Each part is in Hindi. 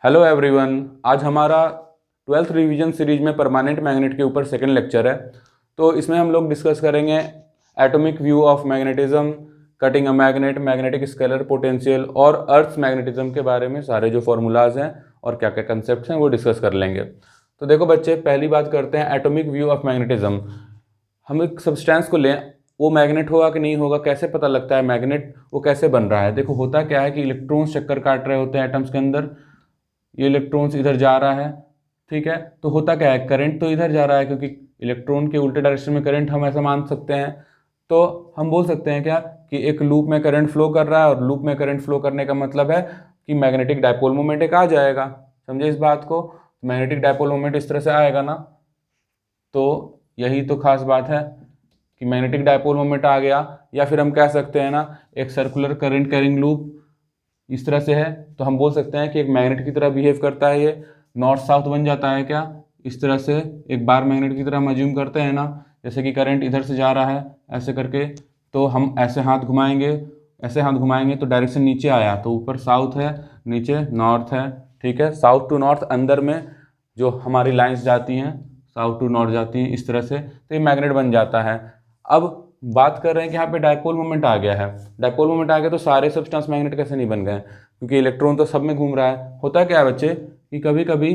हेलो एवरीवन, आज हमारा 12th रिवीजन सीरीज में परमानेंट मैग्नेट के ऊपर सेकंड लेक्चर है। तो इसमें हम लोग डिस्कस करेंगे atomic view of magnetism, cutting a magnet, magnetic scalar potential और अर्थ्स मैग्नेटिज्म के बारे में सारे जो फॉर्मूलाज हैं और क्या क्या कंसेप्ट हैं वो डिस्कस कर लेंगे। तो देखो बच्चे, पहली बात करते हैं एटॉमिक व्यू ऑफ मैग्नेटिज्म। हम एक सब्सटेंस को लें, वो मैग्नेट होगा कि नहीं होगा, कैसे पता लगता है मैग्नेट, वो कैसे बन रहा है। देखो होता क्या है कि इलेक्ट्रॉन्स चक्कर काट रहे होते हैं एटम्स के अंदर, ये इलेक्ट्रॉन्स इधर जा रहा है, ठीक है। तो होता क्या है, करंट तो इधर जा रहा है क्योंकि इलेक्ट्रॉन के उल्टे डायरेक्शन में करंट, हम ऐसा मान सकते हैं। तो हम बोल सकते हैं क्या कि एक लूप में करंट फ्लो कर रहा है, और लूप में करंट फ्लो करने का मतलब है कि मैग्नेटिक डायपोल मोमेंट एक आ जाएगा। समझे इस बात को? मैग्नेटिक डायपोल मोमेंट इस तरह से आएगा ना, तो यही तो खास बात है कि मैग्नेटिक डायपोल मोमेंट आ गया। या फिर हम कह सकते हैं ना, एक सर्कुलर करंट कैरिंग लूप इस तरह से है, तो हम बोल सकते हैं कि एक मैग्नेट की तरह बिहेव करता है। ये नॉर्थ साउथ बन जाता है क्या, इस तरह से एक बार मैग्नेट की तरह हम अज्यूम करते हैं ना, जैसे कि करंट इधर से जा रहा है ऐसे करके, तो हम ऐसे हाथ घुमाएंगे, ऐसे हाथ घुमाएंगे तो डायरेक्शन नीचे आया, तो ऊपर साउथ है, नीचे नॉर्थ है, ठीक है। साउथ टू नॉर्थ अंदर में जो हमारी लाइंस जाती हैं, साउथ टू नॉर्थ जाती हैं इस तरह से, तो ये मैग्नेट बन जाता है। अब बात कर रहे हैं कि यहाँ पे डायपोल मोमेंट आ गया है। डायपोल मोमेंट आ गया तो सारे सब्सटेंस मैग्नेट कैसे नहीं बन गए, क्योंकि इलेक्ट्रॉन तो सब में घूम रहा है। होता क्या है बच्चे कि कभी कभी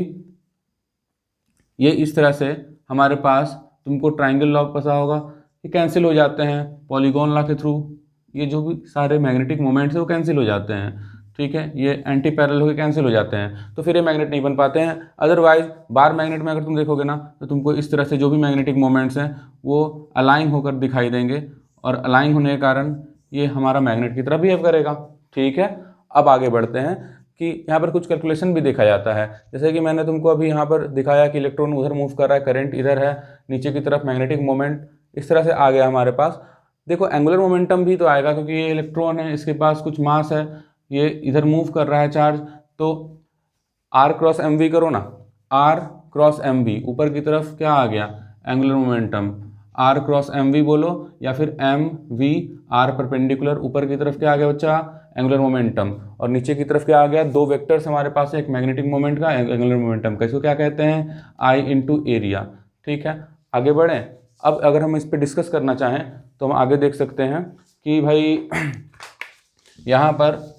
ये इस तरह से हमारे पास, तुमको ट्राइंगल लॉ पता होगा, ये कैंसिल हो जाते हैं पॉलीगॉन लॉ के थ्रू। ये जो भी सारे मैग्नेटिक मोमेंट्स है वो कैंसिल हो जाते हैं, ठीक है। ये एंटी पैरेलल होकर कैंसिल हो जाते हैं, तो फिर ये मैग्नेट नहीं बन पाते हैं। अदरवाइज बार मैग्नेट में अगर तुम देखोगे ना, तो तुमको इस तरह से जो भी मैग्नेटिक मोमेंट्स हैं वो अलाइन होकर दिखाई देंगे, और अलाइन होने के कारण ये हमारा मैग्नेट की तरह बिहेव करेगा, ठीक है। अब आगे बढ़ते हैं कि यहाँ पर कुछ कैलकुलेशन भी देखा जाता है। जैसे कि मैंने तुमको अभी यहाँ पर दिखाया कि इलेक्ट्रॉन उधर मूव कर रहा है, करंट इधर है, नीचे की तरफ मैग्नेटिक मोमेंट इस तरह से आ गया हमारे पास। देखो एंगुलर मोमेंटम भी तो आएगा, क्योंकि ये इलेक्ट्रॉन है, इसके पास कुछ मास है, ये इधर मूव कर रहा है चार्ज। तो आर क्रॉस एम वी करो ना, आर क्रॉस एम वी, ऊपर की तरफ क्या आ गया, angular momentum. R cross M V बोलो, या फिर एम वी आर परपेंडिकुलर, ऊपर की तरफ क्या आ गया बच्चा, एंगुलर मोमेंटम। और नीचे की तरफ क्या आ गया, दो वेक्टर्स हमारे पास है, एक मैग्नेटिक मोमेंट का, एंगुलर मोमेंटम का। इसको क्या कहते हैं, आई इंटू एरिया, ठीक है। आगे बढ़ें। अब अगर हम इस पर डिस्कस करना चाहें तो हम आगे देख सकते हैं कि भाई यहाँ पर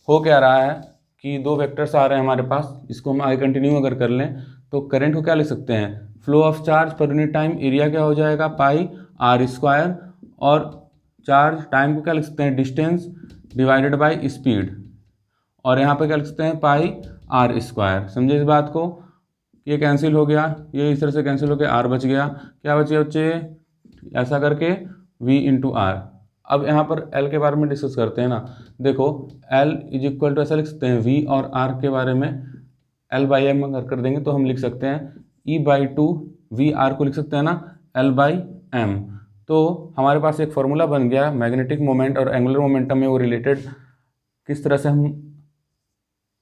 हो क्या रहा है कि दो वेक्टर्स आ रहे हैं हमारे पास। इसको हम आगे कंटिन्यू अगर कर लें तो करंट को क्या लिख सकते हैं, flow of charge per unit time, area क्या हो जाएगा, पाई आर स्क्वायर, और चार्ज टाइम को क्या लिख सकते हैं, डिस्टेंस डिवाइडेड बाय स्पीड, और यहाँ पे क्या लिख सकते हैं, पाई आर स्क्वायर। समझे इस बात को? ये कैंसिल हो गया, ये इस तरह से कैंसिल हो गया, आर बच गया। क्या बच गया बच्चे, ऐसा करके v इंटू आर। अब यहाँ पर L के बारे में डिस्कस करते हैं ना। देखो L इज इक्वल टू, ऐसा लिख सकते हैं v और r के बारे में L बाई एम अगर कर देंगे तो हम लिख सकते हैं E/2, वी आर को लिख सकते हैं ना L/m। तो हमारे पास एक फॉर्मूला बन गया मैग्नेटिक मोमेंट और एंगुलर मोमेंटम में वो रिलेटेड किस तरह से हम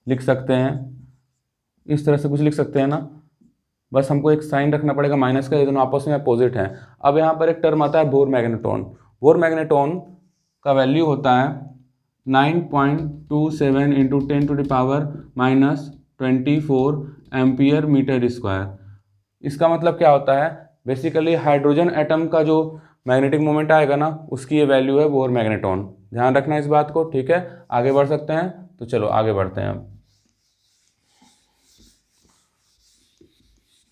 लिख सकते हैं, इस तरह से कुछ लिख सकते हैं ना। बस हमको एक साइन रखना पड़ेगा माइनस का, ये दोनों आपस में अपोजिट हैं। अब यहाँ पर एक टर्म आता है बोर मैग्नेटॉन। बोर मैग्नेटॉन का वैल्यू होता है 9.27 इंटू 10⁻⁻24 एम्पियर मीटर स्क्वायर। इसका मतलब क्या होता है, बेसिकली हाइड्रोजन एटम का जो मैग्नेटिक मोमेंट आएगा ना, उसकी ये वैल्यू है बोर मैग्नेटॉन। ध्यान रखना इस बात को, ठीक है। आगे बढ़ सकते हैं, तो चलो आगे बढ़ते हैं।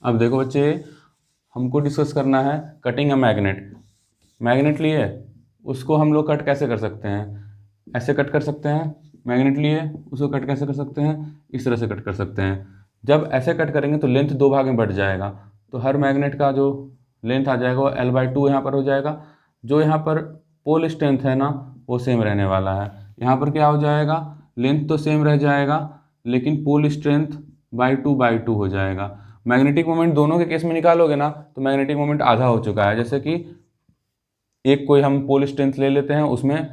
अब देखो बच्चे, हमको डिस्कस करना है कटिंग अ मैग्नेट। मैग्नेट लिए उसको हम लोग कट कैसे कर सकते हैं, ऐसे कट कर सकते हैं। मैग्नेट लिए उसको कट कैसे कर सकते हैं, इस तरह से कट कर सकते हैं। जब ऐसे कट करेंगे तो लेंथ दो भाग में बढ़ जाएगा, तो हर मैग्नेट का जो लेंथ आ जाएगा वो L/2 यहाँ पर हो जाएगा। जो यहाँ पर पोल स्ट्रेंथ है ना, वो सेम रहने वाला है। यहाँ पर क्या हो जाएगा, लेंथ तो सेम रह जाएगा, लेकिन पोल स्ट्रेंथ बाई टू हो जाएगा। मैग्नेटिक मोमेंट दोनों के केस में निकालोगे ना, तो मैग्नेटिक मोमेंट आधा हो चुका है। जैसे कि एक कोई हम पोल स्ट्रेंथ ले लेते हैं, उसमें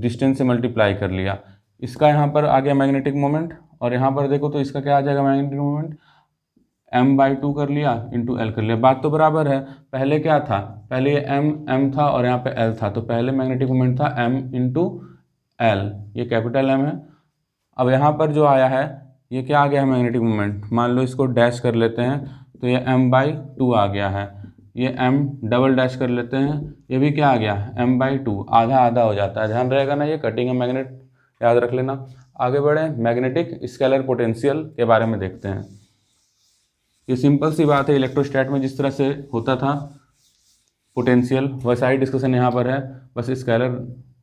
डिस्टेंस से मल्टीप्लाई कर लिया, इसका यहाँ पर आ गया मैग्नेटिक मोमेंट, और यहाँ पर देखो तो इसका क्या आ जाएगा मैग्नेटिक मोमेंट, m/2 कर लिया इंटू एल कर लिया। बात तो बराबर है, पहले क्या था, पहले ये m था और यहाँ पे l था, तो पहले मैग्नेटिक मोमेंट था m इंटू एल, ये कैपिटल M है। अब यहाँ पर जो आया है ये क्या आ गया है मैग्नेटिक मोमेंट, मान लो इसको डैश कर लेते हैं तो ये m/2 आ गया है, ये m डबल डैश कर लेते हैं, ये भी क्या आ गया m/2, आधा आधा हो जाता है, ध्यान रहेगा ना, ये कटिंग है मैग्नेट, याद रख लेना। आगे बढ़े, मैग्नेटिक स्केलर पोटेंशियल के बारे में देखते हैं। ये सिंपल सी बात है, इलेक्ट्रोस्टैट में जिस तरह से होता था पोटेंशियल वैसा ही डिस्कशन यहाँ पर है, बस स्केलर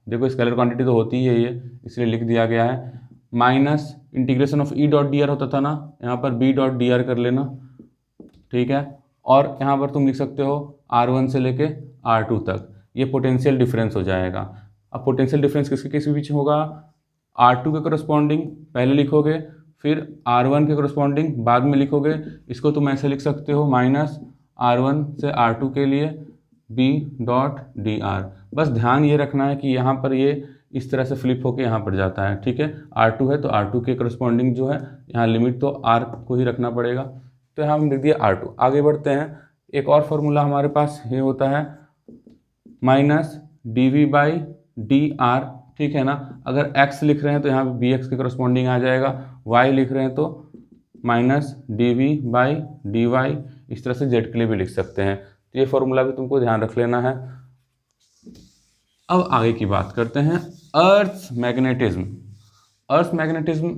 देखो, स्केलर क्वांटिटी तो होती ही है ये, इसलिए लिख दिया गया है। Minus integration of E dot D R होता था ना, यहाँ पर बी डॉट डी आर कर लेना, ठीक है। और यहाँ पर तुम लिख सकते हो R1 से लेके R2 तक, ये पोटेंशियल डिफरेंस हो जाएगा। अब पोटेंशियल डिफरेंस किसके किस बीच होगा, R2 के करस्पॉन्डिंग पहले लिखोगे, फिर R1 के करस्पॉन्डिंग बाद में लिखोगे। इसको तुम ऐसे लिख सकते हो माइनस R1 से R2 के लिए B डॉट डी आर। बस ध्यान ये रखना है कि यहाँ पर ये इस तरह से फ्लिप होकर यहाँ पर जाता है, ठीक है। R2 है तो R2 के करस्पॉन्डिंग जो है यहाँ लिमिट तो R को ही रखना पड़ेगा, तो यहाँ हम लिख दिया R2। आगे बढ़ते हैं, एक और फॉर्मूला हमारे पास ये होता है माइनस dV/dr, ठीक है ना। अगर x लिख रहे हैं तो यहाँ पे bx के करस्पॉन्डिंग आ जाएगा, y लिख रहे हैं तो माइनस dV/dy, इस तरह से z के लिए भी लिख सकते हैं। तो ये फॉर्मूला भी तुमको ध्यान रख लेना है। अब आगे की बात करते हैं, अर्थ मैग्नेटिज्म। अर्थ मैग्नेटिज्म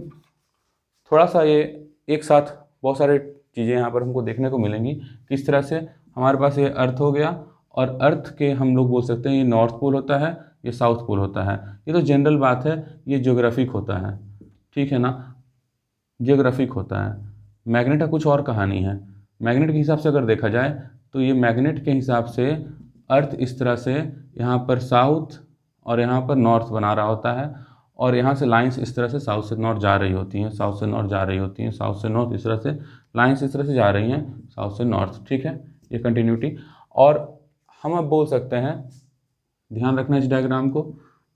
थोड़ा सा ये एक साथ बहुत सारे चीज़ें यहाँ पर हमको देखने को मिलेंगी। किस तरह से, हमारे पास ये अर्थ हो गया, और अर्थ के हम लोग बोल सकते हैं ये नॉर्थ पोल होता है, ये साउथ पोल होता है। ये तो जनरल बात है, ये ज्योग्राफिक होता है, ठीक है ना, ज्योग्राफिक होता है। मैग्नेट का कुछ और कहानी है। मैग्नेट के हिसाब से अगर देखा जाए तो ये मैग्नेट के हिसाब से अर्थ इस तरह से यहाँ पर साउथ और यहाँ पर नॉर्थ बना रहा होता है, और यहाँ से लाइंस इस तरह से साउथ से नॉर्थ जा रही होती हैं, साउथ से नॉर्थ जा रही होती हैं, साउथ से नॉर्थ, इस तरह से लाइंस इस तरह से जा रही हैं साउथ से नॉर्थ, ठीक है, ये कंटिन्यूटी। और हम अब बोल सकते हैं, ध्यान रखना इस डायग्राम को,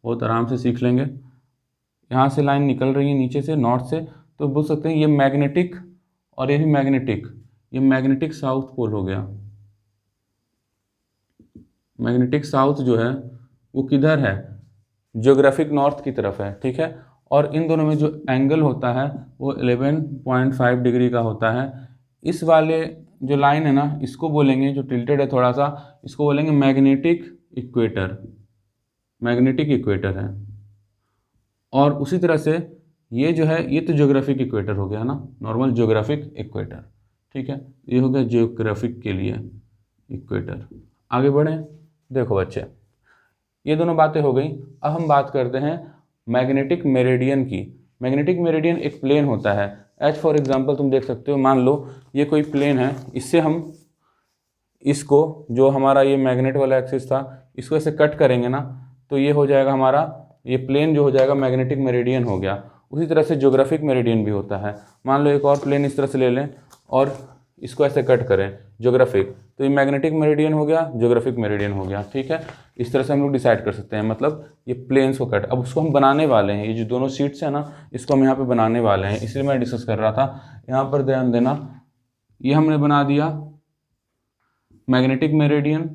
बहुत आराम से सीख लेंगे। यहाँ से लाइन निकल रही है नीचे से नॉर्थ से, तो बोल सकते हैं ये मैग्नेटिक और ये भी मैग्नेटिक, ये मैग्नेटिक साउथ पोल हो गया। मैग्नेटिक साउथ जो है वो किधर है, ज्योग्राफिक नॉर्थ की तरफ है, ठीक है। और इन दोनों में जो एंगल होता है वो 11.5 डिग्री का होता है। इस वाले जो लाइन है ना, इसको बोलेंगे, जो टिल्टेड है थोड़ा सा, इसको बोलेंगे मैग्नेटिक इक्वेटर, मैग्नेटिक इक्वेटर है। और उसी तरह से ये जो है, ये तो ज्योग्राफिक इक्वेटर हो गया ना, नॉर्मल ज्योग्राफिक इक्वेटर, ठीक है, ये हो गया ज्योग्राफिक के लिए इक्वेटर। आगे बढ़ें, देखो बच्चे, ये दोनों बातें हो गई। अब हम बात करते हैं मैग्नेटिक मेरिडियन की। मैग्नेटिक मेरिडियन एक प्लेन होता है, एच फॉर एग्जांपल तुम देख सकते हो, मान लो ये कोई प्लेन है, इससे हम इसको, जो हमारा ये मैग्नेट वाला एक्सिस था, इसको ऐसे कट करेंगे ना, तो ये हो जाएगा हमारा, ये प्लेन जो हो जाएगा मैग्नेटिक मेरिडियन हो गया। उसी तरह से ज्योग्राफिक मेरिडियन भी होता है। मान लो एक और प्लेन इस तरह से ले लें और इसको ऐसे कट करें ज्योग्राफिक, तो ये मैग्नेटिक मेरिडियन हो गया, ज्योग्राफिक मेरिडियन हो गया, ठीक है। इस तरह से हम लोग डिसाइड कर सकते हैं, मतलब ये प्लेन्स को कट, अब उसको हम बनाने वाले हैं, ये जो दोनों शीट्स हैं ना, इसको हम यहाँ पे बनाने वाले हैं, इसलिए मैं डिस्कस कर रहा था। यहाँ पर ध्यान देना, ये हमने बना दिया मैग्नेटिक मेरिडियन,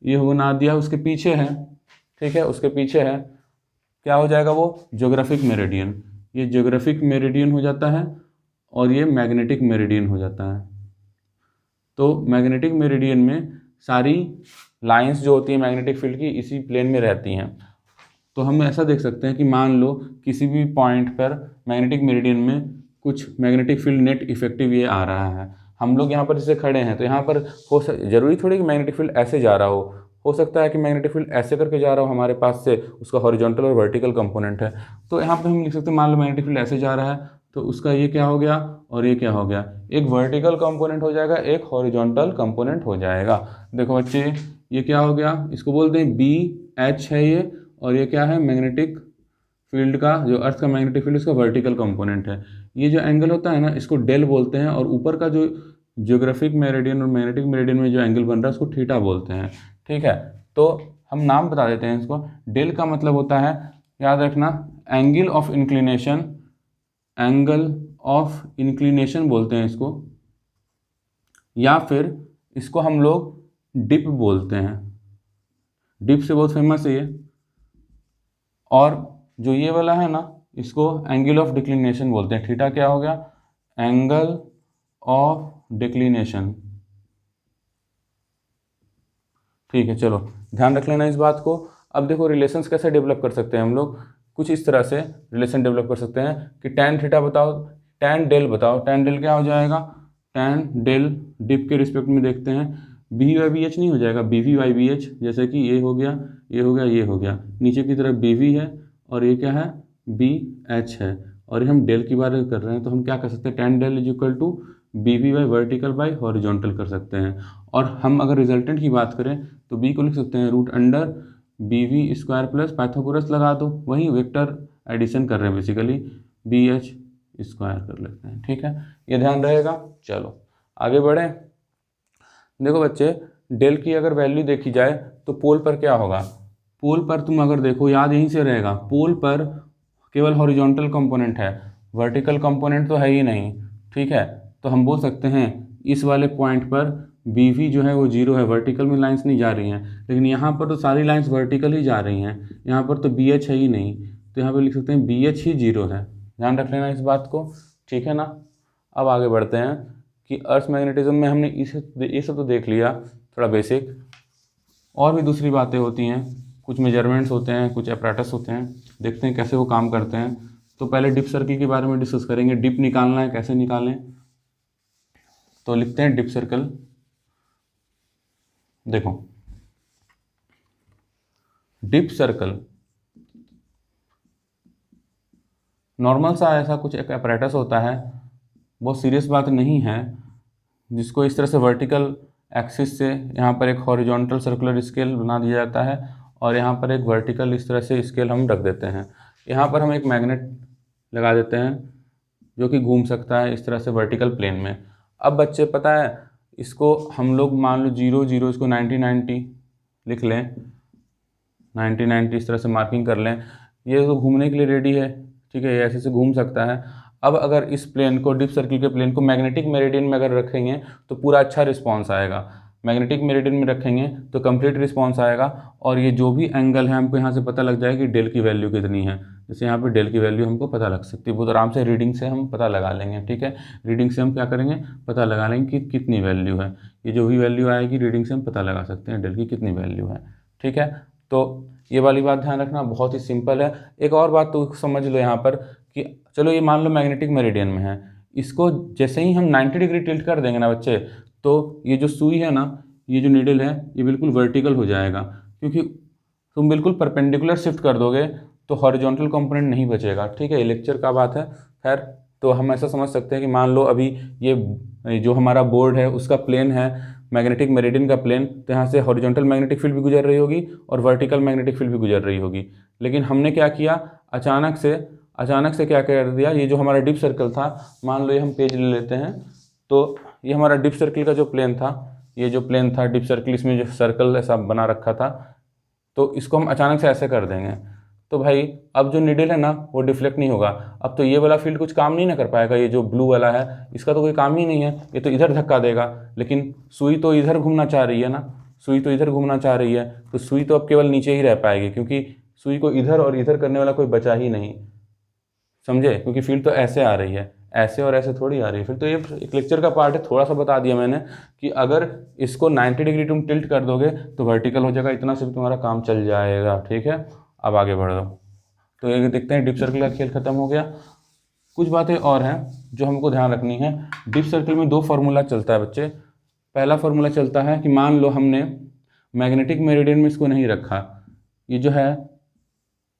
ये बना दिया, उसके पीछे है, ठीक है, उसके पीछे है, क्या हो जाएगा वो, ज्योग्राफिक मेरिडियन। ये ज्योग्राफिक मेरिडियन हो जाता है और ये मैग्नेटिक मेरिडियन हो जाता है। तो मैग्नेटिक मेरिडियन में सारी लाइंस जो होती हैं मैग्नेटिक फील्ड की इसी प्लेन में रहती हैं। तो हम ऐसा देख सकते हैं कि मान लो किसी भी पॉइंट पर मैग्नेटिक मेरिडियन में कुछ मैग्नेटिक फील्ड नेट इफेक्टिव ये आ रहा है, हम लोग यहाँ पर जैसे खड़े हैं, तो यहाँ पर जरूरी थोड़ी कि मैग्नेटिक फील्ड ऐसे जा रहा हो सकता है कि मैग्नेटिक फील्ड ऐसे करके जा रहा हो हमारे पास से, उसका हॉरिजॉन्टल और वर्टिकल कंपोनेंट है। तो यहाँ पे हम लिख सकते हैं, मान लो मैग्नेटिक फील्ड ऐसे जा रहा है, तो उसका ये क्या हो गया और ये क्या हो गया, एक वर्टिकल कंपोनेंट हो जाएगा, एक हॉरिजॉन्टल कंपोनेंट हो जाएगा। देखो बच्चे, ये क्या हो गया, इसको बोलते हैं BH है ये, और ये क्या है, मैग्नेटिक फील्ड का, जो अर्थ का मैग्नेटिक फील्ड उसका वर्टिकल कंपोनेंट है। ये जो एंगल होता है ना, इसको डेल बोलते हैं, और ऊपर का जो ज्योग्राफिक मेरिडियन और मैग्नेटिक मेरिडियन में जो एंगल बन रहा है उसको थीटा बोलते हैं, ठीक है। तो हम नाम बता देते हैं इसको। डेल का मतलब होता है, याद रखना, angle of inclination, angle of inclination बोलते हैं इसको, या फिर इसको हम लोग डिप बोलते हैं, डिप से बहुत फेमस है ये। और जो ये वाला है ना, इसको एंगल ऑफ डिक्लिनेशन बोलते हैं। थीटा क्या हो गया? Angle of declination. ठीक है, चलो ध्यान रख लेना इस बात को। अब देखो रिलेशंस कैसे डेवलप कर सकते हैं हम लोग, कुछ इस तरह से रिलेशन डेवलप कर सकते हैं कि tan थीटा बताओ, tan डेल बताओ। tan डेल क्या हो जाएगा? tan डेल डिप के रिस्पेक्ट में देखते हैं, बी वाई बी एच नहीं हो जाएगा, B V Y B H. जैसे कि ये हो गया, ये हो गया, ये हो गया, नीचे की तरफ बी वी है और ये क्या है? बी एच है। और ये हम डेल की बात कर रहे हैं तो हम क्या कर सकते हैं? tan del is equal to B V by vertical by horizontal कर सकते हैं। और हम अगर रिजल्टेंट की बात करें तो बी को लिख सकते हैं root under B V square plus Pythagoras लगा दो, वहीं वेक्टर एडिशन कर रहे हैं बेसिकली, बी एच स्क्वायर कर लेते हैं। ठीक है, ये ध्यान रहेगा। चलो आगे बढ़ें। देखो बच्चे, डेल की अगर वैल्यू देखी जाए तो पोल पर क्या होगा? पोल पर तुम अगर देखो, याद यहीं से रहेगा, पोल पर केवल हॉरिजॉन्टल कंपोनेंट है, वर्टिकल कंपोनेंट तो है ही नहीं। ठीक है, तो हम बोल सकते हैं इस वाले पॉइंट पर बी वी जो है वो जीरो है, वर्टिकल में लाइंस नहीं जा रही हैं। लेकिन यहाँ पर तो सारी लाइंस वर्टिकल ही जा रही हैं, यहाँ पर तो बी एच है ही नहीं, तो यहाँ पर लिख सकते हैं बी एच ही जीरो है। ध्यान रख लेना इस बात को। ठीक है ना। अब आगे बढ़ते हैं कि अर्थ मैग्नेटिज्म में हमने ये सब तो देख लिया, थोड़ा बेसिक। और भी दूसरी बातें होती हैं, कुछ मेजरमेंट्स होते हैं, कुछ अपैरेटस होते हैं, देखते हैं कैसे वो काम करते हैं। तो पहले डिप सर्कल के बारे में डिस्कस करेंगे। डिप निकालना है, कैसे निकालें? तो लिखते हैं डिप सर्कल। देखो डिप सर्कल नॉर्मल सा ऐसा कुछ एक अपैरेटस होता है, बहुत सीरियस बात नहीं है, जिसको इस तरह से वर्टिकल एक्सिस से यहाँ पर एक हॉरिजॉन्टल सर्कुलर स्केल बना दिया जाता है और यहाँ पर एक वर्टिकल इस तरह से स्केल हम रख देते हैं। यहाँ पर हम एक मैग्नेट लगा देते हैं जो कि घूम सकता है इस तरह से वर्टिकल प्लेन में। अब बच्चे पता है, इसको हम लोग मान लो 0 0, इसको 90 90 लिख लें, 90 90 इस तरह से मार्किंग कर लें। ये तो घूमने के लिए रेडी है। ठीक है, ये ऐसे से घूम सकता है। अब अगर इस प्लेन को, डिप सर्कल के प्लेन को मैग्नेटिक मेरिडियन में अगर रखेंगे तो पूरा अच्छा रिस्पांस आएगा। मैग्नेटिक मेरिडियन में रखेंगे तो कंप्लीट रिस्पांस आएगा और ये जो भी एंगल है हमको यहाँ से पता लग जाएगा कि डेल की वैल्यू कितनी है। जैसे यहाँ पे डेल की वैल्यू हमको पता लग सकती है, बहुत आराम से रीडिंग से हम पता लगा लेंगे। ठीक है, रीडिंग से हम क्या करेंगे? पता लगा लेंगे कि कितनी वैल्यू है। ये जो भी वैल्यू आएगी रीडिंग से हम पता लगा सकते हैं डेल की कितनी वैल्यू है। ठीक है, तो ये वाली बात ध्यान रखना, बहुत ही सिंपल है। एक और बात तो समझ लो यहाँ पर कि चलो ये मान लो मैग्नेटिक मेरिडियन में है, इसको जैसे ही हम 90 डिग्री टिल्ट कर देंगे ना बच्चे, तो ये जो सुई है ना, ये जो नीडल है, ये बिल्कुल वर्टिकल हो जाएगा। क्योंकि तुम बिल्कुल परपेंडिकुलर शिफ्ट कर दोगे तो हॉरिजॉन्टल कंपोनेंट नहीं बचेगा। ठीक है, ये लेक्चर का बात है। खैर, तो हम ऐसा समझ सकते हैं कि मान लो अभी ये जो हमारा बोर्ड है उसका प्लेन है मैग्नेटिक मेरिडियन का प्लेन, तो यहाँ से हॉरिजॉन्टल मैग्नेटिक फील्ड भी गुजर रही होगी और वर्टिकल मैग्नेटिक फील्ड भी गुजर रही होगी। लेकिन हमने क्या किया, अचानक से क्या कर दिया, ये जो हमारा डिप सर्कल था, मान लो ये हम पेज ले लेते हैं, तो ये हमारा डिप सर्कल का जो प्लेन था, ये जो प्लेन था डिप सर्कल, इसमें जो सर्कल ऐसा बना रखा था, तो इसको हम अचानक से ऐसे कर देंगे तो भाई अब जो नीडल है ना वो डिफ्लेक्ट नहीं होगा। अब तो ये वाला फील्ड कुछ काम नहीं ना कर पाएगा, ये जो ब्लू वाला है इसका तो कोई काम ही नहीं है, ये तो इधर धक्का देगा। लेकिन सुई तो इधर घूमना चाह रही है ना, सुई तो इधर घूमना चाह रही है, तो सुई तो अब केवल नीचे ही रह पाएगी, क्योंकि सुई को इधर और इधर करने वाला कोई बचा ही नहीं। समझे? क्योंकि फील्ड तो ऐसे आ रही है, ऐसे और ऐसे थोड़ी आ रही है। फिर तो ये एक लेक्चर का पार्ट है, थोड़ा सा बता दिया मैंने कि अगर इसको 90 डिग्री तुम टिल्ट कर दोगे तो वर्टिकल हो जाएगा, इतना सिर्फ तुम्हारा काम चल जाएगा। ठीक है, अब आगे बढ़ दो। तो ये देखते हैं डिप सर्कल का खेल खत्म हो गया। कुछ बातें और हैं जो हमको ध्यान रखनी है। डिप सर्कल में दो फार्मूला चलता है बच्चे। पहला फार्मूला चलता है कि मान लो हमने मैग्नेटिक मेरिडियन में इसको नहीं रखा, ये जो है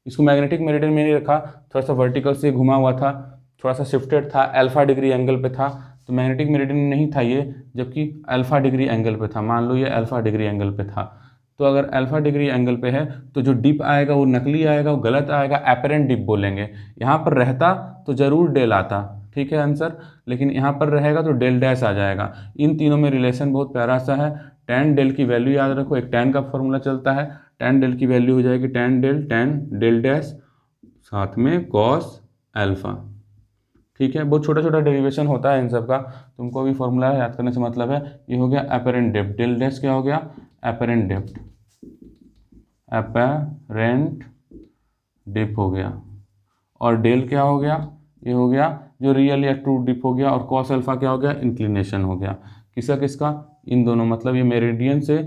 इसको मैग्नेटिक मेरिडियन में नहीं रखा, थोड़ा सा वर्टिकल से घुमा हुआ था, थोड़ा सा शिफ्टेड था, अल्फा डिग्री एंगल पे था, तो मैग्नेटिक मेरिडियन में नहीं था ये, जबकि अल्फा डिग्री एंगल पे था। मान लो ये अल्फा डिग्री एंगल पे था, तो अगर अल्फा डिग्री एंगल पे है तो जो डिप आएगा वो नकली आएगा, वो गलत आएगा, एपरेंट डिप बोलेंगे। यहाँ पर रहता तो ज़रूर डेल आता, ठीक है आंसर, लेकिन यहाँ पर रहेगा तो डेल डैश आ जाएगा। इन तीनों में रिलेशन बहुत प्यारा सा है। टैन डेल की वैल्यू याद रखो, एक टैन का फॉर्मूला चलता है, टैन डेल की वैल्यू हो जाएगी टैन डेल डैश साथ में कॉस अल्फा। ठीक है, बहुत छोटा छोटा डेरिवेशन होता है इन सब का, तुमको भी फॉर्मूला याद करने से मतलब है। ये हो गया एपरेंट डेप्थ, डेल डैश क्या हो गया? एपरेंट डेप्थ हो गया। और डेल क्या हो गया, ये हो गया जो रियल या ट्रू डिप हो गया, और कॉस अल्फा क्या हो गया, इंक्लिनेशन हो गया। किसका किसका, इन दोनों, मतलब ये मेरिडियन से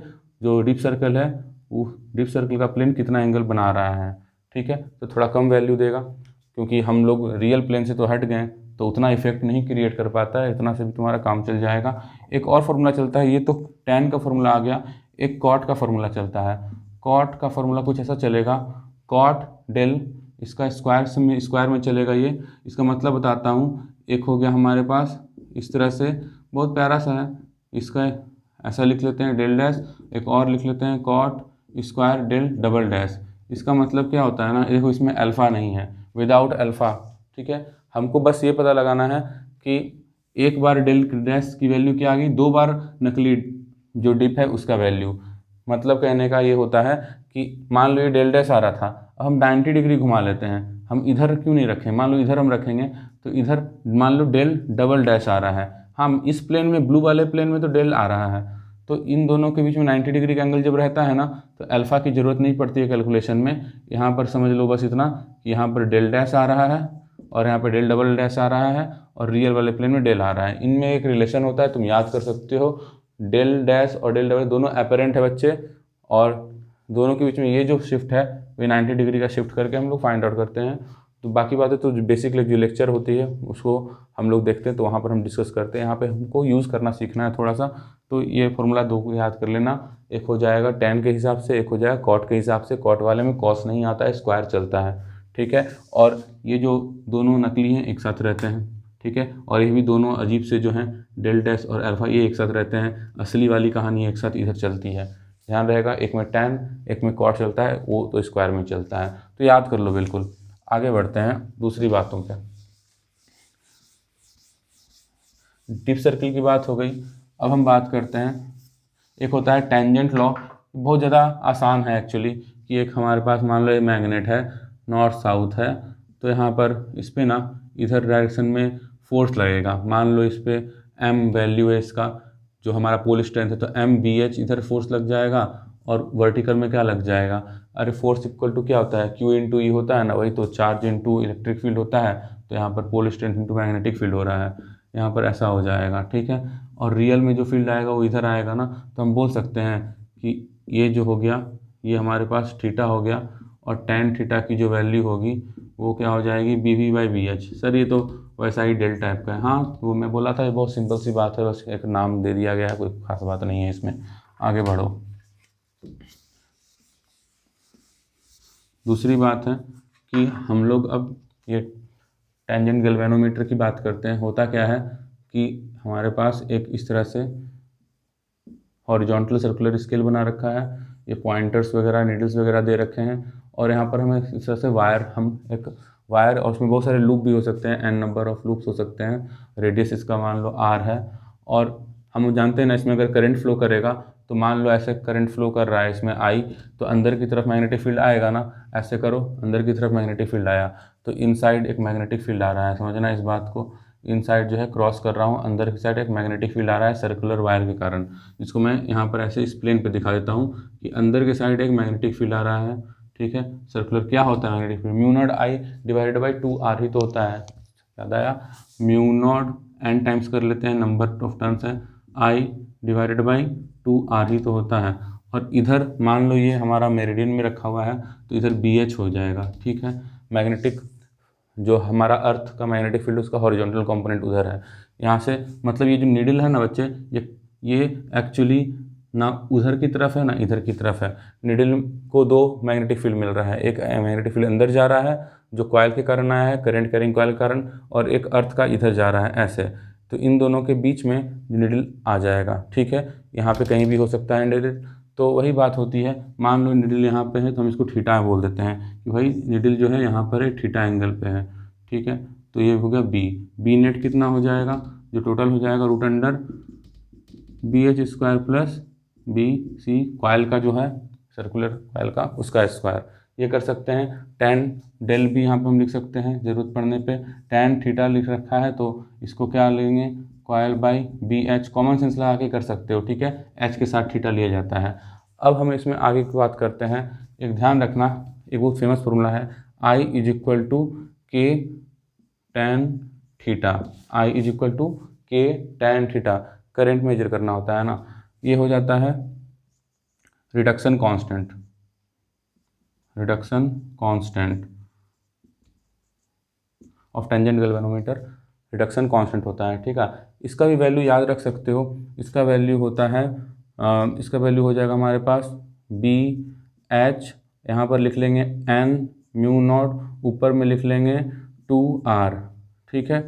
जो डिप सर्कल है वो डिप सर्कल का प्लेन कितना एंगल बना रहा है, ठीक है। तो थोड़ा कम वैल्यू देगा क्योंकि हम लोग रियल प्लेन से तो हट गए, तो उतना इफेक्ट नहीं क्रिएट कर पाता है, इतना से भी तुम्हारा काम चल जाएगा। एक और फार्मूला चलता है, ये तो tan का फार्मूला आ गया, एक कॉट का फार्मूला चलता है। कॉट का फार्मूला कुछ ऐसा चलेगा, कॉट डेल, इसका स्क्वायर में चलेगा ये। इसका मतलब बताता हूँ, एक हो गया हमारे पास इस तरह से, बहुत प्यारा सा है, इसका ऐसा लिख लेते हैं डेल डैश, एक और लिख लेते हैं cot square del double dash. इसका मतलब क्या होता है ना, देखो इसमें अल्फ़ा नहीं है, विदाउट अल्फ़ा, ठीक है। हमको बस ये पता लगाना है कि एक बार डेल डैश की वैल्यू क्या आ गई, दो बार नकली जो डिप है उसका वैल्यू। मतलब कहने का ये होता है कि मान लो ये डेल डैश आ रहा था, अब हम 90 डिग्री घुमा लेते हैं, हम इधर क्यों नहीं रखें, मान लो इधर हम रखेंगे तो इधर मान लो डेल डबल डैश आ रहा है, हम इस प्लेन में, ब्लू वाले प्लेन में तो डेल आ रहा है, तो इन दोनों के बीच में 90 डिग्री का एंगल जब रहता है ना, तो अल्फ़ा की ज़रूरत नहीं पड़ती है कैलकुलेशन में। यहाँ पर समझ लो बस इतना कि यहाँ पर डेल डैश आ रहा है और यहाँ पर डेल डबल डैश आ रहा है और रियल वाले प्लेन में डेल आ रहा है। इनमें एक रिलेशन होता है, तुम याद कर सकते हो, डेल डैश और डेल डबल दोनों अपेरेंट है बच्चे, और दोनों के बीच में ये जो शिफ्ट है वो 90 डिग्री का शिफ्ट करके हम लोग फाइंड आउट करते हैं। तो बाकी बातें तो बेसिक जो लेक्चर होती है उसको हम लोग देखते हैं, तो वहाँ पर हम डिस्कस करते हैं। यहाँ पे हमको यूज़ करना सीखना है थोड़ा सा, तो ये फॉर्मूला दो को याद कर लेना, एक हो जाएगा tan के हिसाब से, एक हो जाएगा कॉट के हिसाब से। कॉट वाले में कॉस नहीं आता है, स्क्वायर चलता है, ठीक है। और ये जो दोनों नकली हैं एक साथ रहते हैं, ठीक है। और ये भी दोनों अजीब से जो हैं डेल डैश और अल्फ़ा, ये एक साथ रहते हैं, असली वाली कहानी एक साथ इधर चलती है। ध्यान रहेगा, एक में tan एक में कॉट चलता है, वो तो स्क्वायर में चलता है, तो याद कर लो बिल्कुल। आगे बढ़ते हैं दूसरी बातों पे। डिप सर्कल की बात हो गई, अब हम बात करते हैं, एक होता है टेंजेंट लॉ। बहुत ज़्यादा आसान है एक्चुअली, कि एक हमारे पास मान लो ये मैग्नेट है, नॉर्थ साउथ है, तो यहाँ पर इस पर ना इधर डायरेक्शन में फोर्स लगेगा। मान लो इस पर m वैल्यू है इसका, जो हमारा पोल स्ट्रेंथ है, तो MBH इधर फोर्स लग जाएगा और वर्टिकल में क्या लग जाएगा, अरे फोर्स इक्वल टू क्या होता है, Q इंटू ई होता है ना, वही तो चार्ज इंटू इलेक्ट्रिक फील्ड होता है। तो यहाँ पर pole strength into magnetic field हो रहा है, यहाँ पर ऐसा हो जाएगा, ठीक है। और रियल में जो फील्ड आएगा वो इधर आएगा ना, तो हम बोल सकते हैं कि ये जो हो गया ये हमारे पास थीटा हो गया, और tan थीटा की जो वैल्यू होगी वो क्या हो जाएगी, BV/BH। सर ये तो वैसा ही डेल टाइप का है, हाँ वो मैं बोला था, ये बहुत सिंपल सी बात है, बस एक नाम दे दिया गया है, कोई खास बात नहीं है इसमें। आगे बढ़ो। दूसरी बात है कि हम लोग अब ये टेंजेंट गैल्वेनोमीटर की बात करते हैं। होता क्या है कि हमारे पास एक इस तरह से हॉरिजॉन्टल सर्कुलर स्केल बना रखा है, ये पॉइंटर्स वगैरह नीडल्स वगैरह दे रखे हैं, और यहाँ पर हमें इस तरह से वायर, हम एक वायर, और उसमें बहुत सारे लूप भी हो सकते हैं, n नंबर ऑफ लूप्स हो सकते हैं, रेडियस इसका मान लो r है, और हम जानते हैं ना इसमें अगर करंट फ्लो करेगा, तो मान लो ऐसे करंट फ्लो कर रहा है इसमें I, तो अंदर की तरफ मैग्नेटिक फील्ड आएगा ना, ऐसे करो, अंदर की तरफ मैग्नेटिक फील्ड आया, तो इनसाइड एक मैग्नेटिक फील्ड आ रहा है, समझना इस बात को। इनसाइड जो है क्रॉस कर रहा हूँ, अंदर की साइड एक मैग्नेटिक फील्ड आ रहा है सर्कुलर वायर के कारण, जिसको मैं यहाँ पर ऐसे इस प्लेन पे दिखा देता हूँ कि अंदर के साइड एक मैग्नेटिक फील्ड आ रहा है, ठीक है। सर्कुलर क्या होता है magnetic field, mu naught I divided by 2r ही तो होता है, याद आया, म्यू नॉट n टाइम्स कर लेते हैं, नंबर ऑफ टर्न्स है, I डिवाइडेड बाई 2r ही तो होता है। और इधर मान लो ये हमारा मेरिडियन में रखा हुआ है, तो इधर BH हो जाएगा, ठीक है। मैग्नेटिक जो हमारा अर्थ का मैग्नेटिक फील्ड उसका हॉरिजॉन्टल कंपोनेंट उधर है, यहाँ से मतलब ये जो नीडल है ना बच्चे, ये एक्चुअली ना उधर की तरफ है ना इधर की तरफ है। नीडल को दो मैग्नेटिक फील्ड मिल रहा है, एक मैग्नेटिक फील्ड अंदर जा रहा है जो कॉइल के कारण आया है, करंट कैरिंग कॉइल के कारण, और एक अर्थ का इधर जा रहा है ऐसे, तो इन दोनों के बीच में नीडल आ जाएगा, ठीक है। यहाँ पे कहीं भी हो सकता है नीडल, तो वही बात होती है, मान लो नीडल यहाँ पे है तो हम इसको थीटा बोल देते हैं कि भाई नीडल जो है यहाँ पर है थीटा एंगल पे है, ठीक है। तो ये हो गया बी नेट कितना हो जाएगा, जो टोटल हो जाएगा root under BH square plus BC, coil का जो है सर्कुलर कॉइल का उसका स्क्वायर, ये कर सकते हैं। tan डेल भी यहाँ पे हम लिख सकते हैं ज़रूरत पड़ने पे, tan थीटा लिख रखा है तो इसको क्या लेंगे, coil by BH, common sense लगा के कर सकते हो, ठीक है। H के साथ थीटा लिया जाता है। अब हम इसमें आगे की बात करते हैं, एक ध्यान रखना, एक बहुत फेमस फॉर्मूला है, I is equal to K tan theta, I is equal to K tan theta, current measure करना होता है ना, ये हो जाता है reduction constant, reduction constant of tangent galvanometer, reduction constant होता है, ठीक है। इसका भी वैल्यू याद रख सकते हो, इसका वैल्यू होता है इसका वैल्यू हो जाएगा हमारे पास बी एच, यहाँ पर लिख लेंगे एन म्यू नॉट, ऊपर में लिख लेंगे 2r, ठीक है,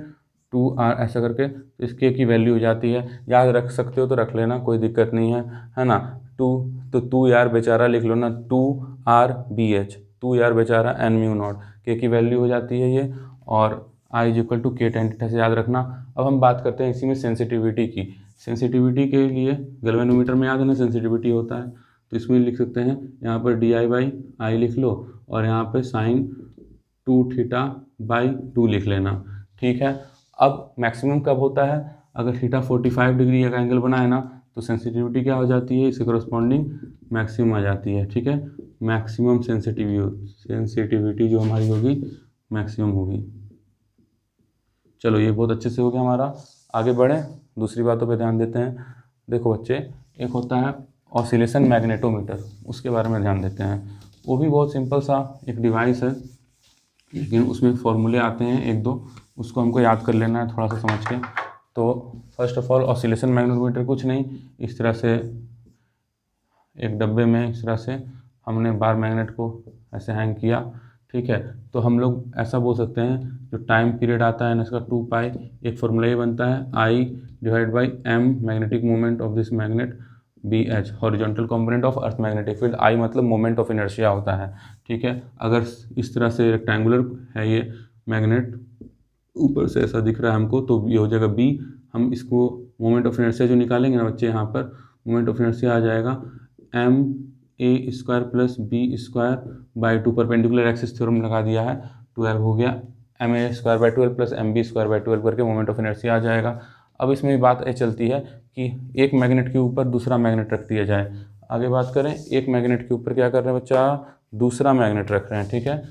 2r ऐसा करके, तो इसके की वैल्यू हो जाती है, याद रख सकते हो तो रख लेना, कोई दिक्कत नहीं है ना। 2 तो 2 यार बेचारा लिख लो ना, 2r/bh, 2 यार बेचारा एन म्यू नॉट, के की वैल्यू हो जाती है ये, और I is equal to K tan theta से याद रखना। अब हम बात करते हैं इसी में सेंसिटिविटी की। सेंसिटिविटी के लिए गैल्वेनोमीटर में याद है ना सेंसिटिविटी होता है, तो इसमें लिख सकते हैं यहाँ पर di/i लिख लो, और यहाँ पे sin 2θ/2 लिख लेना, ठीक है। अब मैक्सिमम कब होता है, अगर थीटा 45 डिग्री का एंगल बनाए ना, तो सेंसिटिविटी क्या हो जाती है, इससे करस्पॉन्डिंग मैक्सिमम आ जाती है, ठीक है। मैक्सिमम सेंसिटिविटी जो हमारी होगी मैक्सिमम होगी। चलो ये बहुत अच्छे से हो गया हमारा, आगे बढ़ें, दूसरी बातों पे ध्यान देते हैं। देखो बच्चे, एक होता है ऑसिलेशन मैग्नेटोमीटर, उसके बारे में ध्यान देते हैं। वो भी बहुत सिंपल सा एक डिवाइस है, लेकिन उसमें फॉर्मूले आते हैं एक दो, उसको हमको याद कर लेना है थोड़ा सा समझ के। तो first of all oscillation magnetometer कुछ नहीं, इस तरह से एक डब्बे में इस तरह से हमने बार मैग्नेट को ऐसे हैंग किया, ठीक है। तो हम लोग ऐसा बोल सकते हैं, जो टाइम पीरियड आता है ना इसका 2π, एक फॉर्मूला ये बनता है I/m magnetic moment of this magnet, BH horizontal component of earth magnetic field, I मतलब मोमेंट ऑफ इनर्शिया होता है, ठीक है। अगर इस तरह से रेक्टेंगुलर है ये मैग्नेट, ऊपर से ऐसा दिख रहा है हमको, तो ये हो जाएगा B। हम इसको मोमेंट ऑफ इनर्शिया जो निकालेंगे ना बच्चे, यहाँ पर मोमेंट ऑफ इनर्शिया आ जाएगा ma² plus b²/2, perpendicular axis theorem लगा दिया है, 12 हो गया, ma² प्लस mb² करके मोमेंट ऑफ इनर्शिया आ जाएगा। अब इसमें भी बात ये चलती है कि एक मैग्नेट के ऊपर दूसरा मैग्नेट रख दिया जाए। आगे बात करें, एक मैग्नेट के ऊपर क्या कर रहे हैं बच्चा, दूसरा मैग्नेट रख रहे हैं, ठीक है।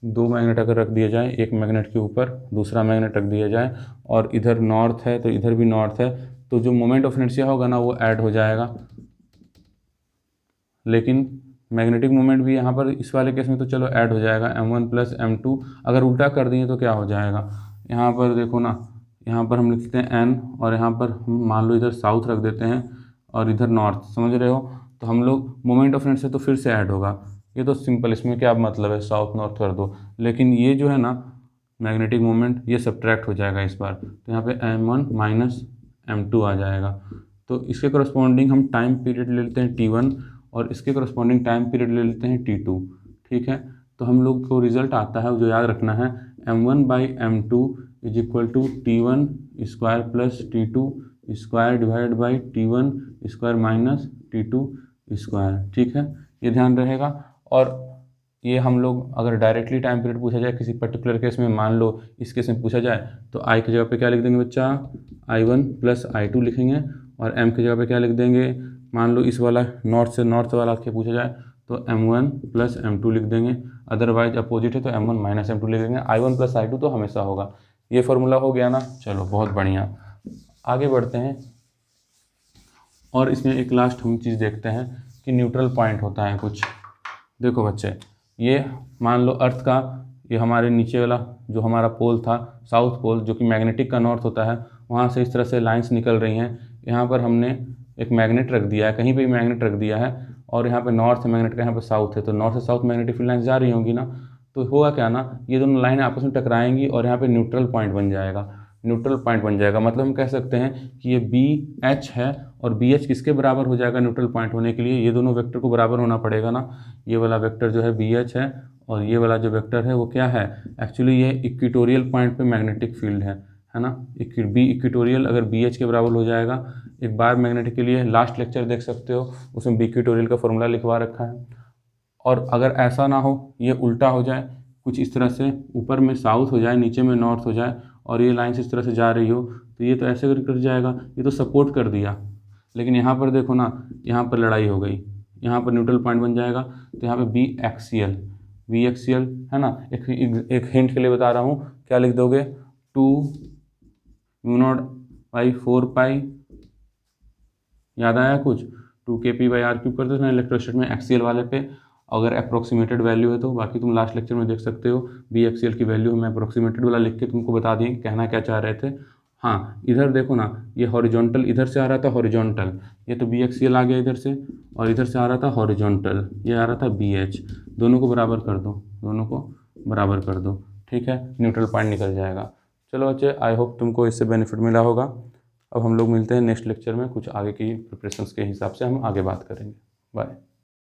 2 मैग्नेट अगर रख दिया जाए, एक मैग्नेट के ऊपर दूसरा मैग्नेट रख दिया जाए, और इधर नॉर्थ है तो इधर भी नॉर्थ है, तो जो मोमेंट ऑफ इनर्शिया होगा ना वो ऐड हो जाएगा। लेकिन मैग्नेटिक मोमेंट भी यहाँ पर इस वाले केस में तो चलो ऐड हो जाएगा, m1 प्लस m2। अगर उल्टा कर दिए तो क्या हो जाएगा, यहाँ पर देखो ना, यहाँ पर हम लिखते हैं n, और यहाँ पर हम मान लो इधर साउथ रख देते हैं और इधर नॉर्थ, समझ रहे हो। तो हम लोग मोमेंट ऑफ इनर्शिया तो फिर से ऐड होगा, ये तो सिंपल, इसमें क्या मतलब है, साउथ नॉर्थ कर दो। लेकिन ये जो है ना मैग्नेटिक मोमेंट, ये सब्ट्रैक्ट हो जाएगा इस बार, तो यहाँ पे m1 माइनस m2 आ जाएगा। तो इसके करस्पॉन्डिंग हम टाइम पीरियड ले लेते हैं t1, और इसके करस्पॉन्डिंग टाइम पीरियड ले लेते हैं t2, ठीक है। तो हम लोग को रिजल्ट आता है, जो याद रखना है, m1/m2 is equal to t1² plus t2² divide by t1² minus t2², ठीक है, ये ध्यान रहेगा। और ये हम लोग अगर डायरेक्टली टाइम पीरियड पूछा जाए किसी पर्टिकुलर केस में, मान लो इस केस में पूछा जाए, तो I की जगह पे क्या लिख देंगे बच्चा, I1 प्लस I2 लिखेंगे, और M की जगह पे क्या लिख देंगे, मान लो इस वाला नॉर्थ से नॉर्थ वाला के पूछा जाए तो m1 प्लस m2 लिख देंगे, अदरवाइज अपोजिट है तो m1 माइनस m2 लिख देंगे, I1 प्लस I2 तो हमेशा होगा। ये फॉर्मूला हो गया ना, चलो बहुत बढ़िया, आगे बढ़ते हैं। और इसमें एक लास्ट हम चीज़ देखते हैं कि न्यूट्रल पॉइंट होता है कुछ। देखो बच्चे, ये मान लो अर्थ का, ये हमारे नीचे वाला जो हमारा पोल था, साउथ पोल, जो कि मैग्नेटिक का नॉर्थ होता है, वहाँ से इस तरह से लाइंस निकल रही हैं। यहाँ पर हमने एक मैग्नेट रख दिया है, कहीं पे भी मैग्नेट रख दिया है, और यहाँ पे नॉर्थ मैग्नेट का, यहाँ पे साउथ है, तो नॉर्थ से साउथ मैग्नेटिक फील्ड लाइन्स जा रही होंगी ना। तो होगा क्या ना, ये दोनों लाइन आपस में टकराएंगी और यहाँ पे न्यूट्रल पॉइंट बन जाएगा। न्यूट्रल पॉइंट बन जाएगा मतलब हम कह सकते हैं कि ये BH है, और BH किसके बराबर हो जाएगा न्यूट्रल पॉइंट होने के लिए, ये दोनों वेक्टर को बराबर होना पड़ेगा ना। ये वाला वेक्टर जो है BH है, और ये वाला जो वेक्टर है वो क्या है, एक्चुअली ये इक्वेटोरियल पॉइंट पे मैग्नेटिक फील्ड है ना। B इक्वेटोरियल अगर BH के बराबर हो जाएगा, एक बार मैग्नेटिक के लिए लास्ट लेक्चर देख सकते हो, उसमें B इक्वेटोरियल का फॉर्मूला लिखवा रखा है। और अगर ऐसा ना हो, ये उल्टा हो जाए, कुछ इस तरह से ऊपर में साउथ हो जाए, नीचे में नॉर्थ हो जाए, और ये लाइन्स इस तरह से जा रही हो, तो ये तो ऐसे कर जाएगा, ये तो सपोर्ट कर दिया। लेकिन यहाँ पर देखो ना, यहाँ पर लड़ाई हो गई, यहाँ पर न्यूट्रल पॉइंट बन जाएगा, तो यहाँ पे B एक्सियल, वी एक्सियल, है ना। एक हिंट के लिए बता रहा हूँ, क्या लिख दोगे, 2μ0/4π, याद आया कुछ, 2kp/r³ कर दो ना इलेक्ट्रोस्टैट में एक्सियल वाले पे, अगर अप्रोक्सीमेटेड वैल्यू है तो। बाकी तुम लास्ट लेक्चर में देख सकते हो, बी एक्सियल की वैल्यू हम अप्रोक्सीमेटेड वाला लिख के तुमको बता दिए कहना क्या चाह रहे थे। हाँ, इधर देखो ना, ये हॉरिजॉन्टल इधर से आ रहा था, हॉरिजॉन्टल, ये तो बी एक्सियल आ गया इधर से, और इधर से आ रहा था हॉरिजॉन्टल, ये आ रहा था बी एच। दोनों को बराबर कर दो, दोनों को बराबर कर दो, ठीक है, न्यूट्रल पॉइंट निकल जाएगा। चलो बच्चे, आई होप तुमको इससे बेनिफिट मिला होगा। अब हम लोग मिलते हैं नेक्स्ट लेक्चर में, कुछ आगे की प्रिपरेशंस के हिसाब से हम आगे बात करेंगे। बाय।